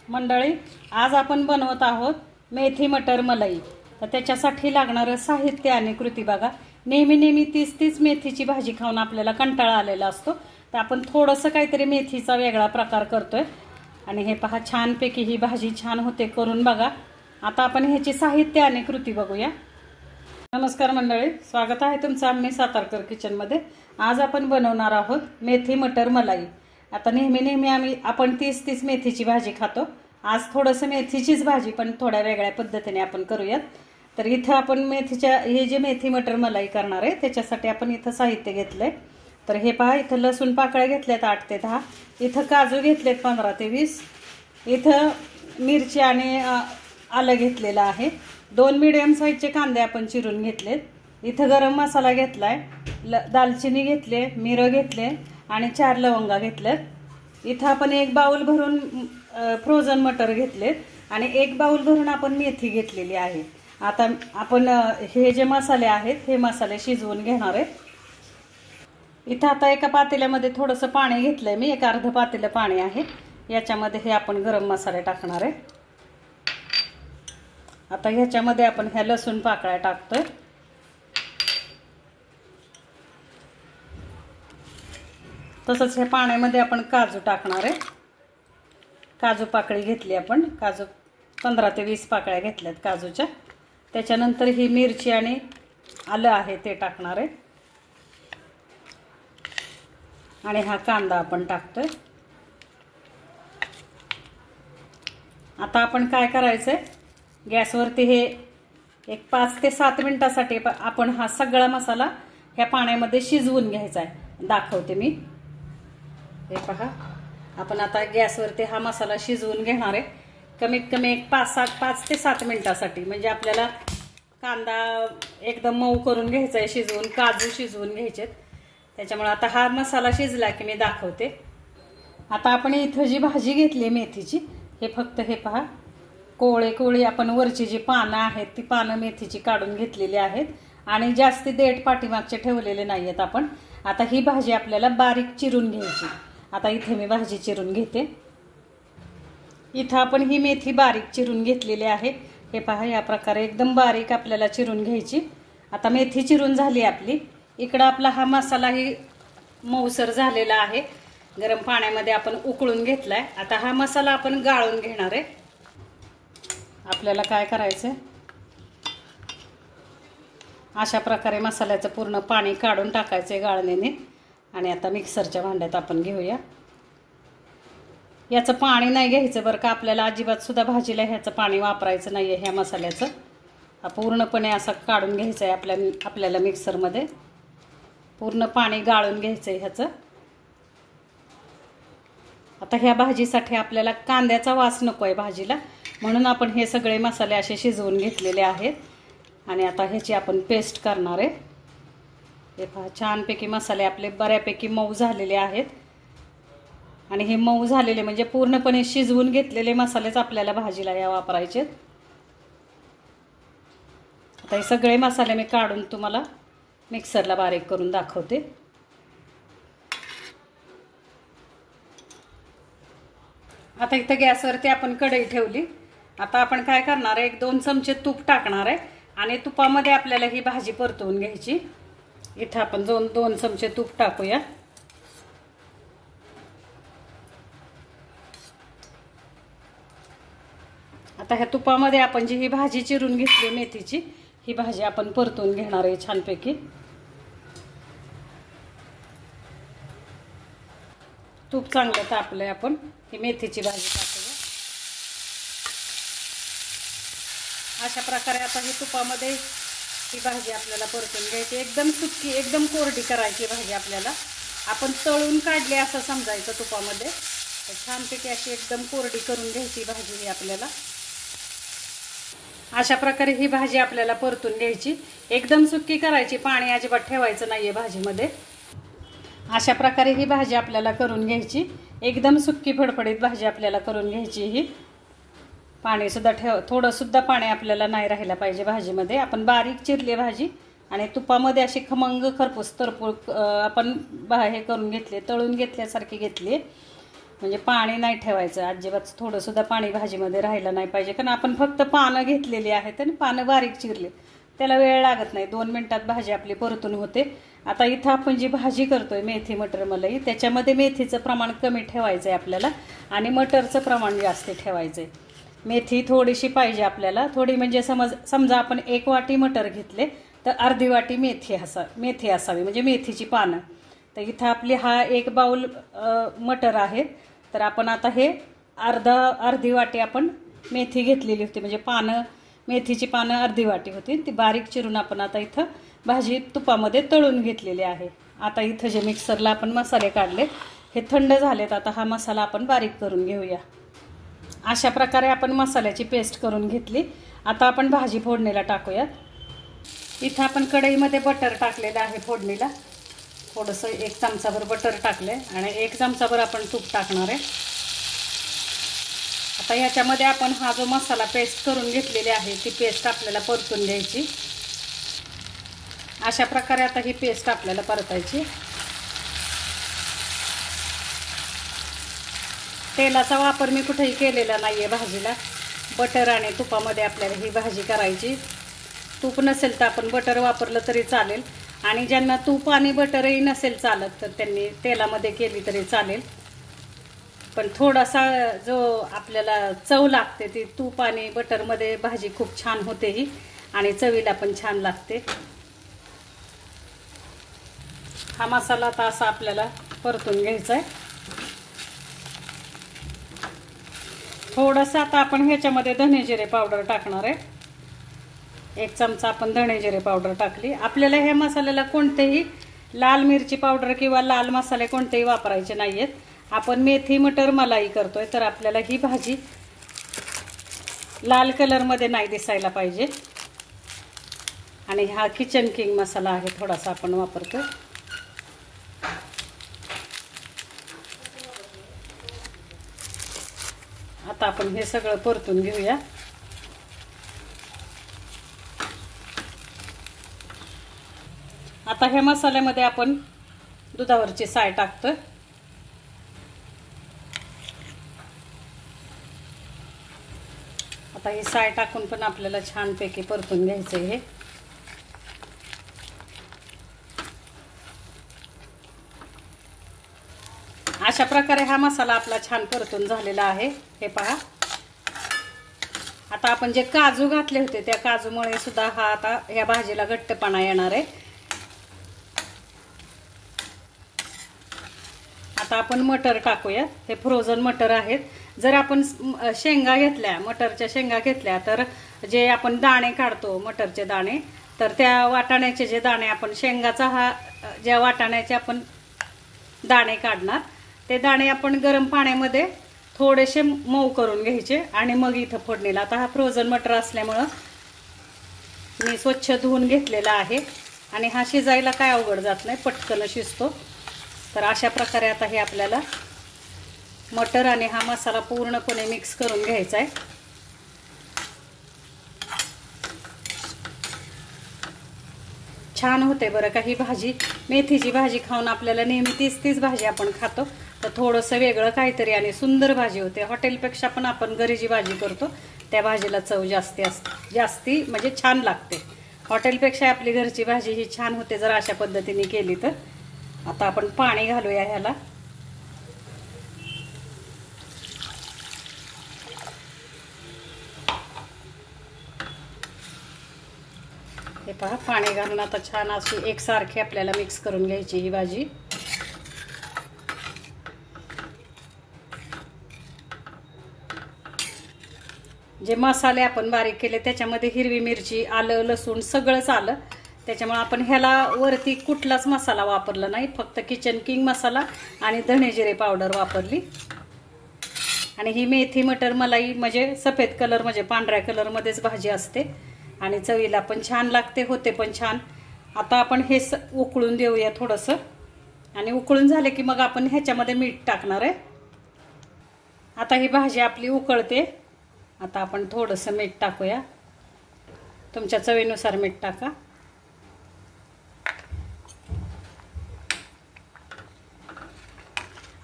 मंडळी, आज आपण बनवत आहोत मेथी मटर मलाई। तर त्याच्यासाठी लागणारं साहित्य आणि कृती बघा। नेहमी तीच मेथीची भाजी खाऊन आपल्याला कंटाळा आलेला असतो, तर आपण थोडंसं काहीतरी मेथीचा वेगळा प्रकार करतोय। आणि हे पहा, छानपैकी ही भाजी छान होते, करून बघा। आता आपण ह्याची साहित्य आणि कृती बघूया। नमस्कार मंडळी, स्वागत आहे तुमचं आम्ही सातारकर किचन मध्ये। आज आपण बनवणार आहोत मेथी मटर मलाई। आता नेहमी आपण तीच मेथीची भाजी खातो। आज थोडंसं मेथीचीच भाजी पण थोड्या वेगळ्या पद्धतीने आपण करूयात। तर इथं आपण मेथीच्या हे जे मेथी मटर मलाई करणार आहे त्याच्यासाठी आपण इथं साहित्य घेतलंय। तर हे पहा, इथं लसूण पाकळ्या घेतल्यात 8 ते 10, इथं काजू घेतलेत 15 ते 20, इथं मिरची आणि आलं घेतलेलं आहे। 2 मीडियम साईजचे कांदे आपण चिरून घेतलेत। इथं गरम मसाला घेतलाय, दालचिनी घेतले, मिरं घेतले आणि 4 लवंगा घेतलेत। इथं आपण 1 बाउल भरून फ्रोझन मटर घेतलेत आणि 1 बाउल भरून आपण मेथी घेतलेली आहे। आता आपण हे जे मसाले आहेत हे मसाले शिजवून घेणार आहे। इथं आता एका पातेल्यामध्ये थोडंसं पाणी घेतलंय मी, एक अर्ध पातेलं पाणी आहे। याच्यामध्ये हे आपण गरम मसाले टाकणार आहे। आता ह्याच्यामध्ये आपण ह्या लसूण पाकळ्या टाकतोय। तसंच ह्या पाण्यामध्ये आपण काजू टाकणार आहे। काजू पाकळी घेतली आपण, काजू 15 ते 20 पाकळ्या घेतल्यात काजूच्या। त्याच्यानंतर ही मिरची आणि आलं आहे ते टाकणार आहे आणि हा कांदा आपण टाकतोय। आता आपण काय करायचंय, गॅसवरती हे एक 5 ते 7 मिनिटासाठी आपण हा सगळा मसाला ह्या पाण्यामध्ये शिजवून घ्यायचा आहे। दाखवते मी, हे पहा, आपण आता गॅसवरती हा मसाला शिजवून घेणार आहे। कमीत कमी एक 5 ते 7 मिनिटासाठी, म्हणजे आपल्याला कांदा एकदम मऊ करून घ्यायचा आहे शिजवून, काजू शिजवून घ्यायचेत। त्याच्यामुळे आता हा मसाला शिजला की मी दाखवते। आता आपण इथं जी भाजी घेतली मेथीची, हे फक्त हे पहा, कोळी आपण वरची जी पानं आहेत ती पानं मेथीची काढून घेतलेली आहेत आणि जास्ती देठ पाठीमागचे ठेवलेले नाहीयेत आपण। आता ही भाजी आपल्याला बारीक चिरून घ्यायची। आता इथे मी भाजी चिरून घेते। इथं आपण ही मेथी बारीक चिरून घेतलेली आहे। हे पहा, या प्रकारे एकदम बारीक आपल्याला चिरून घ्यायची। आता मेथी चिरून झाली आपली। इकडं आपला हा मसालाही मऊसर झालेला आहे, गरम पाण्यामध्ये आपण उकळून घेतलाय। आता हा मसाला आपण गाळून घेणार आहे। आपल्याला काय करायचंय, अशा प्रकारे मसाल्याचं पूर्ण पाणी काढून टाकायचंय गाळणीने। आणि आता मिक्सरच्या भांड्यात आपण घेऊया। याचं पाणी नाही घ्यायचं बरं का, आपल्याला अजिबात सुद्धा भाजीला ह्याचं पाणी वापरायचं नाहीये। ह्या मसाल्याचं हा पूर्णपणे असं काढून घ्यायचं आहे आपल्याला मिक्सरमध्ये, पूर्ण पाणी गाळून घ्यायचंय ह्याचं। आता ह्या भाजीसाठी आपल्याला कांद्याचा वास नको आहे भाजीला, म्हणून आपण हे सगळे मसाले असे शिजवून घेतलेले आहेत। आणि आता ह्याची आपण पेस्ट करणार आहे। हे पहा, छानपैकी मसाले आपले बऱ्यापैकी मऊ झालेले आहेत आणि हे मऊ झालेले म्हणजे पूर्णपणे शिजवून घेतलेले मसालेच आपल्याला भाजीला या वापरायचे। आता हे सगळे मसाले मी काढून तुम्हाला मिक्सरला बारीक करून दाखवते। आता इथं गॅसवरती आपण कढई ठेवली। आता आपण काय करणार आहे, 1-2 चमचे तूप टाकणार आहे आणि तुपामध्ये आपल्याला ही भाजी परतवून घ्यायची। इथं आपण 2 चमचे तूप टाकूया। आता ह्या तुपामध्ये आपण जी ही भाजी चिरून घेतली मेथीची, ही भाजी आपण परतून घेणार आहे छानपैकी। तूप चांगलं तापलंय, आपण ही मेथीची भाजी टाकूया। अशा प्रकारे आता ही तुपामध्ये ही भाजी आपल्याला परतून घ्यायची। एकदम सुकी, एकदम कोरडी करायची भाजी आपल्याला। आपण तळून काढली असं समजायचं तुपामध्ये। तर छानपैकी अशी एकदम कोरडी करून घ्यायची भाजी ही आपल्याला। अशा प्रकारे ही भाजी आपल्याला परतून घ्यायची, एकदम सुकी करायची, पाणी अजिबात ठेवायचं नाहीये भाजीमध्ये। अशा प्रकारे ही भाजी आपल्याला करून घ्यायची, एकदम सुकी फडफडीत भाजी आपल्याला करून घ्यायची। ही पाणी सुद्धा थोडं सुद्धा पाणी आपल्याला नाही राहिला पाहिजे भाजीमध्ये। आपण बारीक चिरली भाजी आणि तुपामध्ये अशी खमंग खरपूस तरपूर आपण हे करून घेतले, तळून घेतल्यासारखी घेतली। म्हणजे पाणी नाही ठेवायचं अजिबात, थोडंसुद्धा पाणी भाजीमध्ये राहिलं नाही पाहिजे, कारण आपण फक्त पानं घेतलेली आहेत आणि पानं बारीक चिरले, त्याला वेळ लागत नाही, 2 मिनिटात भाजी आपली परतून होते. आता इथं आपण जी भाजी करतोय मेथी मटर मलाई, त्याच्यामध्ये मेथीचं प्रमाण कमी ठेवायचं आहे आपल्याला आणि मटरचं प्रमाण जास्त ठेवायचं आहे. मेथी थोडीशी पाहिजे आपल्याला, थोडी म्हणजे समजा आपण 1 वाटी मटर घेतले तर अर्धी वाटी मेथी असावी, म्हणजे मेथीची पानं. तर इथं आपली हा 1 बाउल मटर आहे, तर आपण आता हे अर्धी वाटी आपण मेथी घेतलेली होती, म्हणजे मेथीची पानं अर्धी वाटी होती, ती बारीक चिरून आपण आता इथं भाजी तुपामध्ये तळून घेतलेली आहे. आता इथं जे मिक्सरला आपण मसाले काढले हे थंड झालेत, आता हा मसाला आपण बारीक करून घेऊया. अशा प्रकारे आपण मसाल्याची पेस्ट करून घेतली. आता आपण भाजी फोडणीला टाकूयात. इथं आपण कढईमध्ये बटर टाकलेलं आहे फोडणीला, थोडंसं 1 चमचाभर बटर टाकले आणि 1 चमचाभर आपण तूप टाकणार आहे. आता ह्याच्यामध्ये आपण हा जो मसाला पेस्ट करून घेतलेली आहे ती पेस्ट आपल्याला परतून घ्यायची. अशा प्रकारे आता ही पेस्ट आपल्याला परतायची. तेलाचा वापर मी कुठेही केलेला नाही आहे भाजीला, बटर आणि तुपामध्ये आपल्याला ही भाजी करायची. तूप नसेल तर आपण बटर वापरलं तरी चालेल, आणि ज्यांना तूप आणि बटरही नसेल चालत तर त्यांनी तेलामध्ये केली तरी चालेल. पण थोडासा जो आपल्याला चव लागते ती तूप आणि बटरमध्ये भाजी खूप छान होते ही, आणि चवीला पण छान लागते. हा मसाला आता असा आपल्याला परतून घ्यायचा आहे. थोडंसं आता आपण ह्याच्यामध्ये धने जिरे पावडर टाकणार आहे. 1 चमचा आपण धने जिरे पावडर टाकली. आपल्याला ह्या मसाल्याला कोणतेही लाल मिरची पावडर किंवा लाल मसाले कोणतेही वापरायचे नाही आहेत. आपण मेथी मटर मलाई करतोय तर आपल्याला ही भाजी लाल कलरमध्ये नाही दिसायला पाहिजे. आणि हा किचन किंग मसाला आहे थोडासा आपण वापरतोय. आता आपण हे सगळं परतून घेऊया. आता ह्या मसाल्यामध्ये आपण दुधावरची साय टाकतोय. आता ही साय टाकून पण आपल्याला छानपैकी परतून घ्यायचं आहे. अशा प्रकारे हा मसाला आपला छान परतून झालेला आहे. हे पहा, आता आपण जे काजू घातले होते त्या काजूमुळे सुद्धा हा आता ह्या भाजीला घट्टपणा येणार आहे. आता आपण मटर टाकूया. हे फ्रोझन मटर आहेत. जर आपण शेंगा घेतल्या, मटरच्या शेंगा घेतल्या, तर जे आपण दाणे काढतो मटरचे दाणे, तर त्या वाटाण्याचे जे दाणे आपण शेंगाचा हा ज्या वाटाण्याचे आपण दाणे काढणार ते दाणे आपण गरम पाण्यामध्ये थोडेसे मऊ करून घ्यायचे आणि मग इथं फोडणीला. आता हा फ्रोझन मटर असल्यामुळं मी स्वच्छ धुवून घेतलेला आहे आणि हा शिजायला काय अवघड जात नाही, पटकन शिजतो. तर अशा प्रकारे आता हे आपल्याला मटर आणि हा मसाला पूर्णपणे मिक्स करून घ्यायचा आहे. छान होते बरं का ही भाजी. मेथीची भाजी खाऊन आपल्याला नेहमी तीच भाजी आपण खातो, तर थोडंसं वेगळं काहीतरी आणि सुंदर भाजी होते. हॉटेलपेक्षा पण आपण घरी जी भाजी करतो त्या भाजीला चव जास्ती म्हणजे छान लागते. हॉटेलपेक्षा आपली घरची भाजी ही छान होते जर अशा पद्धतीने केली तर. आता आपण पाणी घालूया ह्याला. हे पहा, पाणी घालून आता छान अशी एकसारखी आपल्याला मिक्स करून घ्यायची ही भाजी. जे मसाले आपण बारीक केले त्याच्यामध्ये हिरवी मिरची, आलं, लसूण सगळंच आलं. त्याच्यामुळे आपण ह्याला वरती कुठलाच मसाला वापरला नाही, फक्त किचन किंग मसाला आणि धणे जिरे पावडर वापरली. आणि ही मेथी मटर मलाई म्हणजे सफेद कलर म्हणजे पांढऱ्या कलरमध्येच भाजी असते आणि चवीला पण छान लागते, होते पण छान. आता आपण हे उकळून देऊया थोडंसं, आणि उकळून झाले की मग आपण ह्याच्यामध्ये मीठ टाकणार आहे. आता ही भाजी आपली उकळते. आता आपण थोडंसं मीठ टाकूया, तुमच्या चवीनुसार मीठ टाका.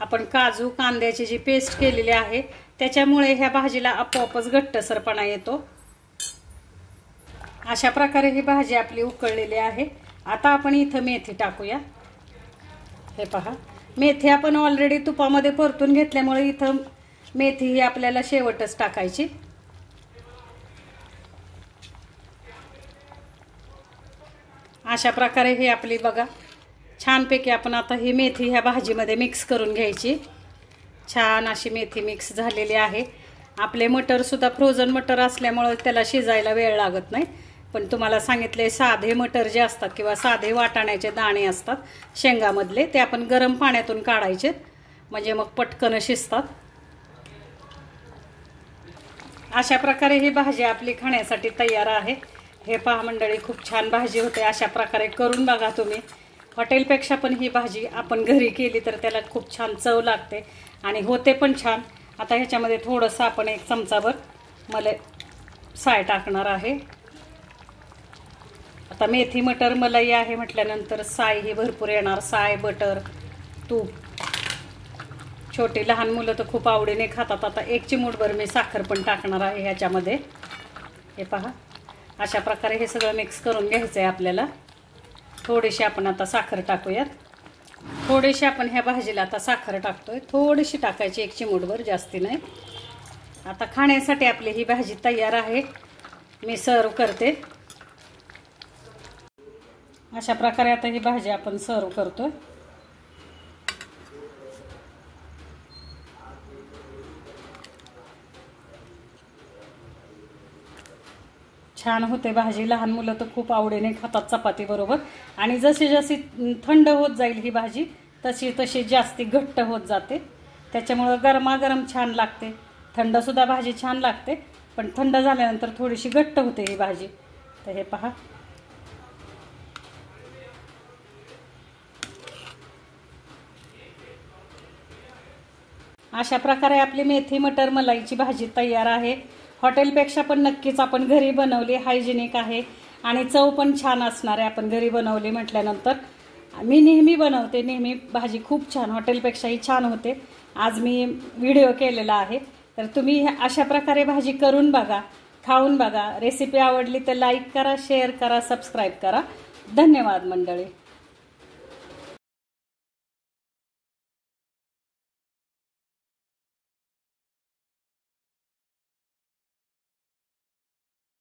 आपण काजू कांद्याची जी पेस्ट केलेली आहे त्याच्यामुळे ह्या भाजीला आपोआपच घट्टसरपणा येतो। अशा प्रकारे ही भाजी आपली उकळलेली आहे। आता आपण इथं मेथी टाकूया। हे पहा, मेथी आपण ऑलरेडी तुपामध्ये परतून घेतल्यामुळे इथं मेथी ही आपल्याला शेवटच टाकायची। अशा प्रकारे ही आपली बघा छानपैकी आपण आता ही मेथी ह्या भाजीमध्ये मिक्स करून घ्यायची। छान अशी मेथी मिक्स झालेली आहे। आपले मटर सुद्धा फ्रोझन मटर असल्यामुळे त्याला शिजायला वेळ लागत नाही। पण तुम्हाला सांगितले साधे मटर जे असतात किंवा साधे वाटाण्याचे दाणे असतात शेंगामधले, ते आपण गरम पाण्यातून काढायचे, म्हणजे मग पटकन शिजतात। अशा प्रकारे ही भाजी आपली खाण्यासाठी तयार आहे। हे पहा मंडळी, खूप छान भाजी होते। अशा प्रकारे करून बघा तुम्ही। हॉटेलपेक्षा पण ही भाजी आपण घरी केली तर त्याला खूप छान चव लागते आणि होते पण छान। आता ह्याच्यामध्ये थोडंसं आपण 1 चमचाभर मलाई साय टाकणार आहे। आता मेथी मटर मलाई आहे म्हटल्यानंतर साय ही भरपूर येणार। साय, बटर, तूप। छोटी लहान मुलं तर खूप आवडीने खातात। आता 1 चिमूटभर मी साखर पण टाकणार आहे ह्याच्यामध्ये। हे पहा, अशा प्रकारे हे सगळं मिक्स करून घ्यायचं आहे आपल्याला। थोडीशी आपण आता साखर टाकूयात। थोडीशी आपण ह्या भाजीला आता साखर टाकतोय, थोडीशी टाकायची, 1 चिमूटभर, जास्ती नाही। आता खाण्यासाठी आपली ही भाजी तयार आहे। मी सर्व करते। अशा प्रकारे आता ही भाजी आपण सर्व करतोय। छान होते भाजी। लहान मुलं तर खूप आवडीने खातात चपाती बरोबर। आणि जशी जशी थंड होत जाईल ही भाजी तशी तशी जास्ती घट्ट होत जाते, त्याच्यामुळे गरमागरम छान लागते। थंड सुद्धा भाजी छान लागते, पण थंड झाल्यानंतर थोडीशी घट्ट होते ही भाजी। तर हे पहा, अशा प्रकारे आपली मेथी मटर मलाईची भाजी तयार आहे। हॉटेलपेक्षा पण नक्कीच आपण घरी बनवली, हायजेनिक आहे आणि चव पण छान असणार आहे। आपण घरी बनवली म्हटल्यानंतर मी नेहमी बनवते, नेहमी भाजी खूप छान, हॉटेलपेक्षाही छान होते। आज मी व्हिडिओ केलेला आहे, तर तुम्ही अशा प्रकारे भाजी करून बघा, खाऊन बघा। रेसिपी आवडली तर लाईक करा, शेअर करा, सबस्क्राईब करा। धन्यवाद मंडळी।